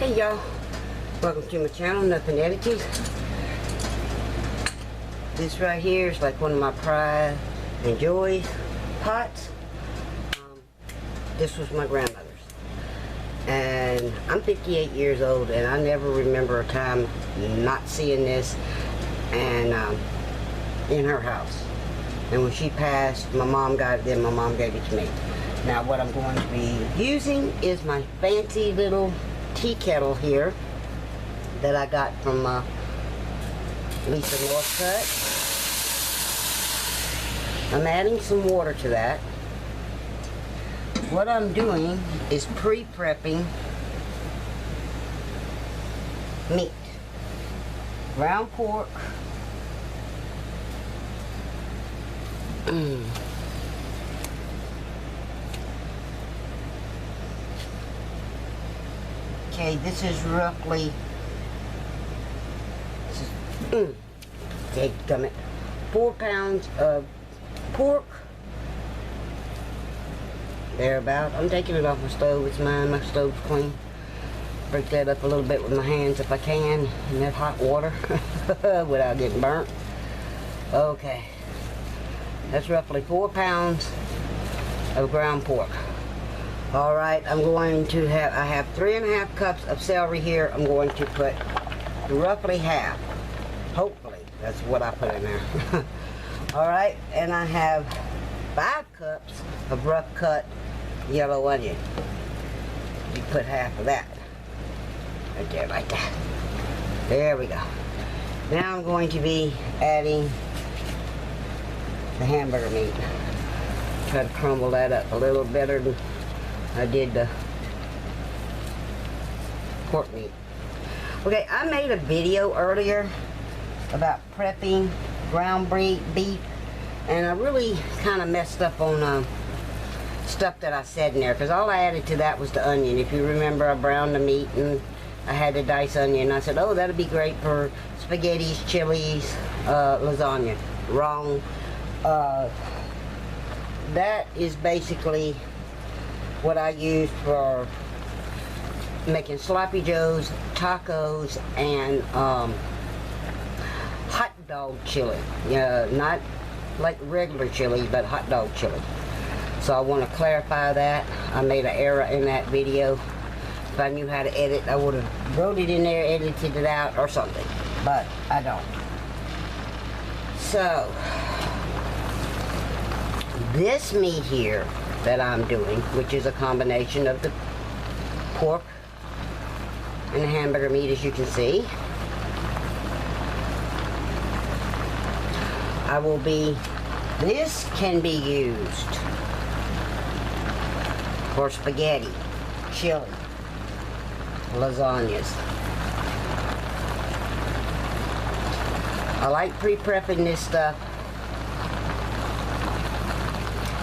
Hey y'all, welcome to my channel, Nothing Edited. This right here is like one of my pride and joy pots. This was my grandmother's. And I'm 58 years old and I never remember a time not seeing this and in her house. And when she passed, my mom got it, then my mom gave it to me. Now what I'm going to be using is my fancy little tea kettle here that I got from Lisa Northcutt. I'm adding some water to that. What I'm doing is pre-prepping meat. Ground pork. Okay, this is roughly, dadgummit, 4 pounds of pork. Thereabout. I'm taking it off my stove. It's mine. My stove's clean. Break that up a little bit with my hands if I can in that hot water without getting burnt. Okay. That's roughly 4 pounds of ground pork. Alright, I'm going to have, I have 3.5 cups of celery here. I'm going to put roughly half. Hopefully, that's what I put in there. Alright, and I have 5 cups of rough cut yellow onion. You put half of that. Right there, like that. There we go. Now I'm going to be adding the hamburger meat. Try to crumble that up a little better than I did the pork meat. Okay, I made a video earlier about prepping ground beef, and I really kind of messed up on stuff that I said in there, because all I added to that was the onion. If you remember, I browned the meat and I had to dice onion. I said, oh, that'd be great for spaghettis, chilies, lasagna. Wrong. That is basically what I use for making sloppy joes, tacos, and hot dog chili. Not like regular chili, but hot dog chili. So I want to clarify that. I made an error in that video. If I knew how to edit, I would have wrote it in there, edited it out, or something. But I don't. So this meat here that I'm doing, which is a combination of the pork and the hamburger meat, as you can see, this can be used for spaghetti, chili, lasagnas. I like pre-prepping this stuff.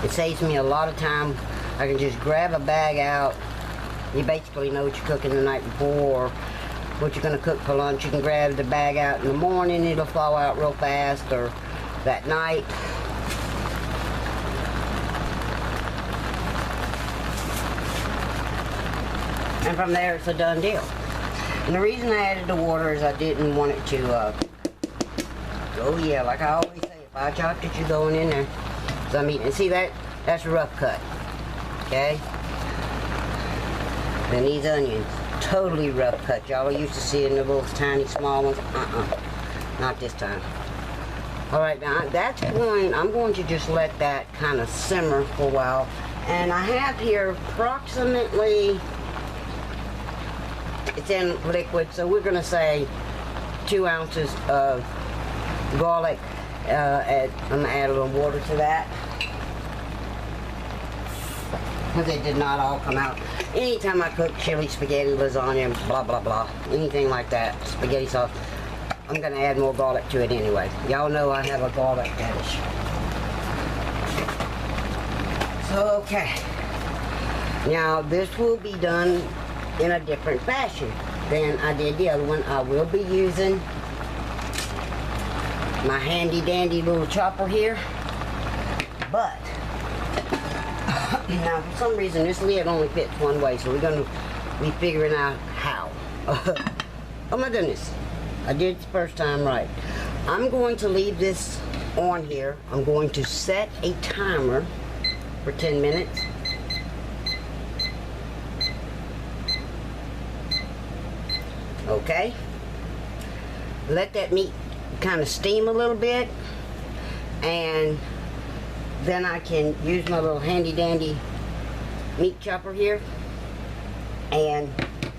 It saves me a lot of time. I can just grab a bag out. You basically know what you're cooking the night before, or what you're going to cook for lunch. You can grab the bag out in the morning. It'll thaw out real fast, or that night. And from there, it's a done deal. And the reason I added the water is I didn't want it to oh yeah, like I always say, if I chopped it, you're going in there. So I'm eating. See that? That's rough cut. Okay? Then these onions, totally rough cut. Y'all are used to seeing the little tiny small ones. Not this time. Alright, now I'm going to just let that kind of simmer for a while. And I have here approximately, it's in liquid, so we're going to say 2 ounces of garlic. I'm going to add a little water to that, because it did not all come out. Anytime I cook chili, spaghetti, lasagna, blah blah blah, anything like that, spaghetti sauce, I'm going to add more garlic to it anyway. Y'all know I have a garlic fetish. So, okay. Now, this will be done in a different fashion than I did the other one. I will be using my handy dandy little chopper here, but now for some reason this lid only fits one way, so we're going to be figuring out how. Oh my goodness. I did it the first time right. I'm going to leave this on here. I'm going to set a timer for 10 minutes. Okay. Let that meat kind of steam a little bit, and then I can use my little handy dandy meat chopper here, and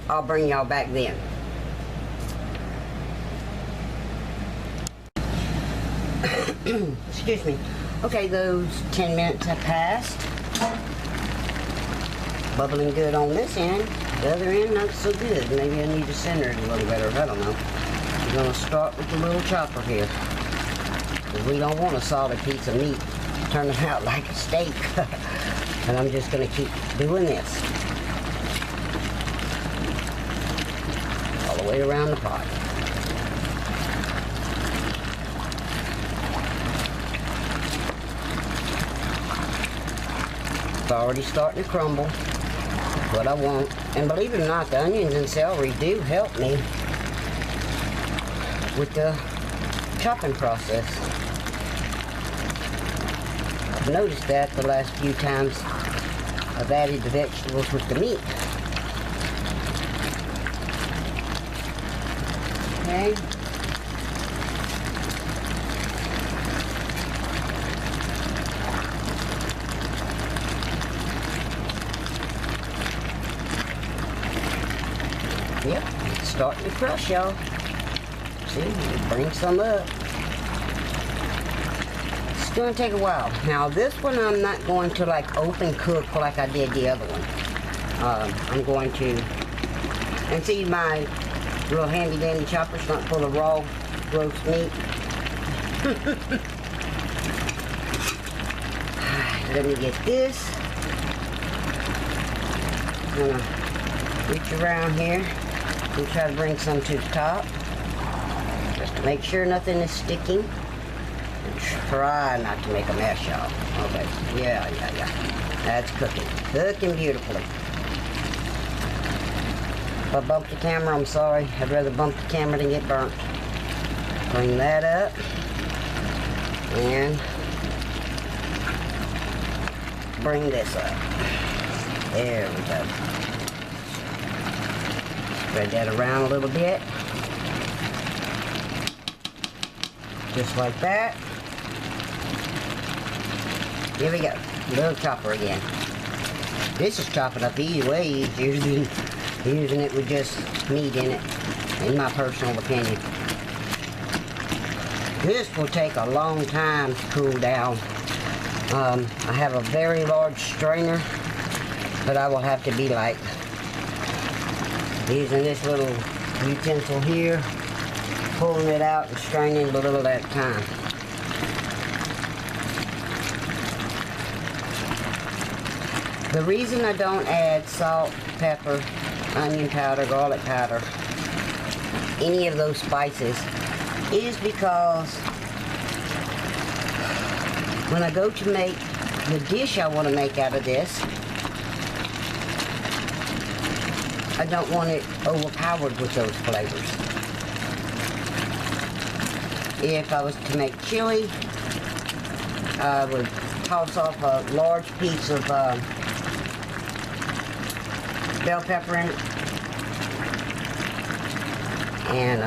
I'll bring y'all back then. Excuse me. Okay, those 10 minutes have passed. Bubbling good on this end. The other end, not so good. Maybe I need to center it a little better. I don't know. We're going to start with the little chopper here. We don't want a solid piece of meat turning out like a steak. And I'm just going to keep doing this all the way around the pot. It's already starting to crumble. That's what I want. And believe it or not, the onions and celery do help me with the chopping process. I've noticed that the last few times I've added the vegetables with the meat. Okay. Yep, it's starting to crush, y'all. See, bring some up. It's going to take a while. Now, this one I'm not going to like open cook like I did the other one. I'm going to, and see my little handy dandy chopper's not full of raw roast meat. Let me get this. I'm gonna reach around here and try to bring some to the top, just to make sure nothing is sticking, and try not to make a mess, y'all. Okay, yeah, that's cooking beautifully. If I bumped the camera, I'm sorry. I'd rather bump the camera than get burnt. Bring that up, and bring this up. There we go. Spread that around a little bit. Just like that. Here we go. Little chopper again. This is chopping up way easier than using it with just meat in it, in my personal opinion. This will take a long time to cool down. I have a very large strainer, but I will have to be like using this little utensil here, pulling it out and straining a little at a time. The reason I don't add salt, pepper, onion powder, garlic powder, any of those spices, is because when I go to make the dish I want to make out of this, I don't want it overpowered with those flavors. If I was to make chili, I would toss off a large piece of bell pepper in it. And,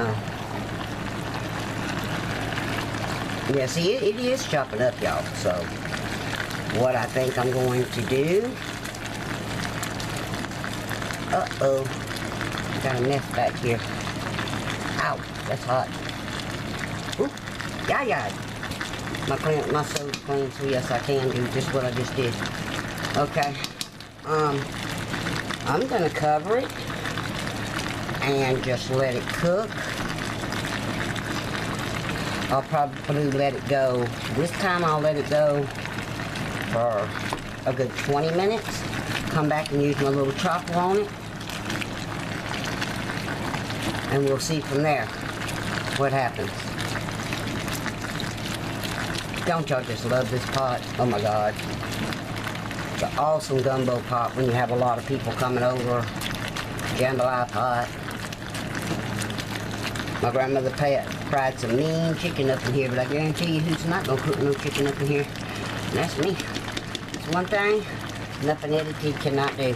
yeah, see, it is chopping up, y'all. So, what I think I'm going to do... Uh-oh. Got a mess back here. Ow, that's hot. Oop, yeah. My soda's clean, so yes, I can do just what I just did. Okay. I'm gonna cover it and just let it cook. I'll probably let it go. This time I'll let it go for a good 20 minutes. Come back and use my little chopper on it. And we'll see from there what happens. Don't y'all just love this pot? Oh my God. It's an awesome gumbo pot when you have a lot of people coming over. Jambalaya pot. My grandmother fried some mean chicken up in here, but I guarantee you who's not gonna cook no chicken up in here. And that's me. It's one thing nothing edited cannot do.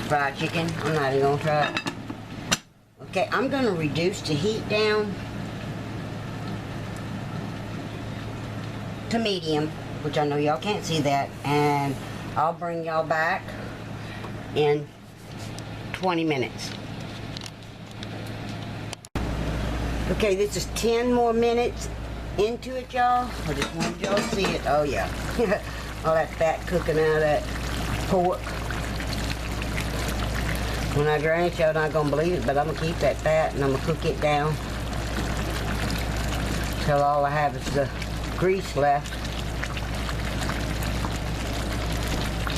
Fried chicken, I'm not even gonna try it. Okay, I'm gonna reduce the heat down to medium, which I know y'all can't see that, and I'll bring y'all back in 20 minutes. Okay, this is 10 more minutes into it, y'all. I just wanted y'all to see it. Oh yeah, all that fat cooking out of that pork. When I drain it, y'all not gonna believe it, but I'm gonna keep that fat and I'm gonna cook it down till all I have is the grease left.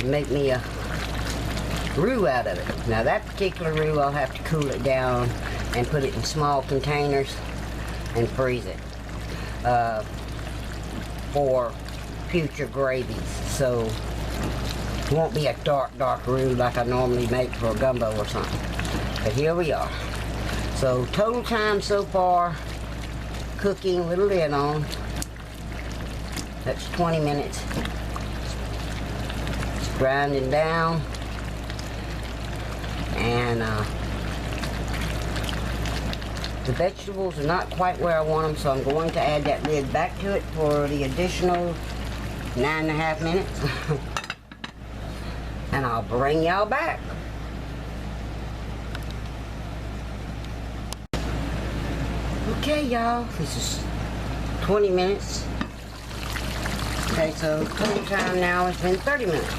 Make me a roux out of it. Now that particular roux, I'll have to cool it down and put it in small containers and freeze it for future gravies. So it won't be a dark roux like I normally make for a gumbo or something. But here we are. So total time so far cooking with a lid on, that's 20 minutes. It's grinding down, and the vegetables are not quite where I want them, so I'm going to add that lid back to it for the additional 9.5 minutes. And I'll bring y'all back. Okay, y'all, this is 20 minutes. Okay, so total time now has been 30 minutes.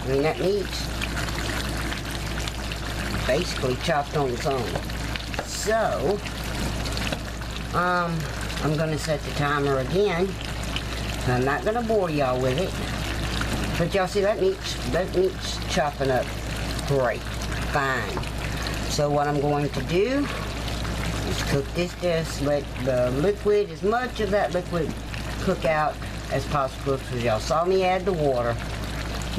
I mean, that meat's basically chopped on its own. So, I'm gonna set the timer again. I'm not gonna bore y'all with it. But y'all see that meat's chopping up great, fine. So what I'm going to do is cook this, just let the liquid, as much of that liquid cook out as possible, because y'all saw me add the water,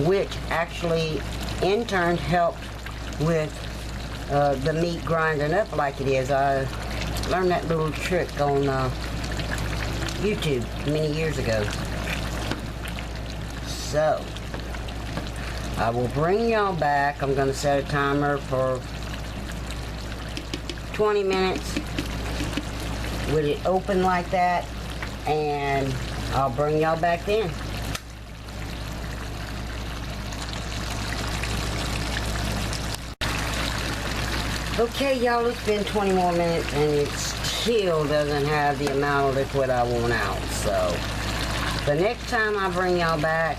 which actually in turn helped with the meat grinding up like it is. I learned that little trick on YouTube many years ago. So, I will bring y'all back. I'm going to set a timer for 20 minutes with it open like that, and I'll bring y'all back then. Okay, y'all, it's been 20 more minutes and it still doesn't have the amount of liquid I want out. So, the next time I bring y'all back,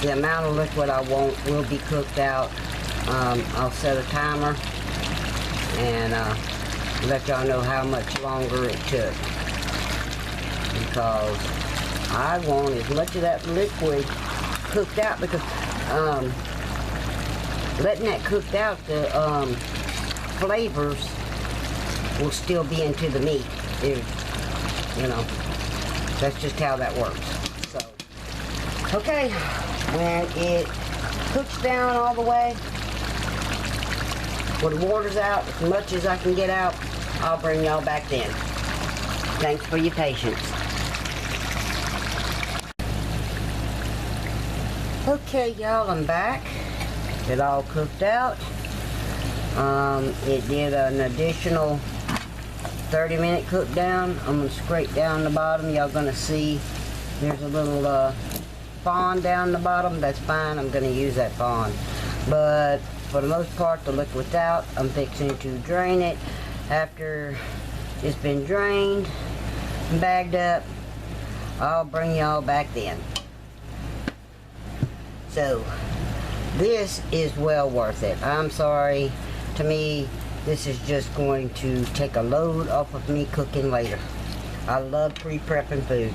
the amount of liquid I want will be cooked out. I'll set a timer and let y'all know how much longer it took, because I want as much of that liquid cooked out, because letting that cooked out, the flavors will still be into the meat. You know, that's just how that works. So, okay, when it cooks down all the way, when the water's out, as much as I can get out, I'll bring y'all back then. Thanks for your patience. Okay, y'all, I'm back. It all cooked out. It did an additional 30-minute cook down. I'm gonna scrape down the bottom. Y'all gonna see there's a little fond down the bottom. That's fine, I'm gonna use that fond. But for the most part, the liquid's out. I'm fixing to drain it. After it's been drained and bagged up, I'll bring y'all back then. So, this is well worth it. I'm sorry, to me, this is just going to take a load off of me cooking later. I love pre-prepping food.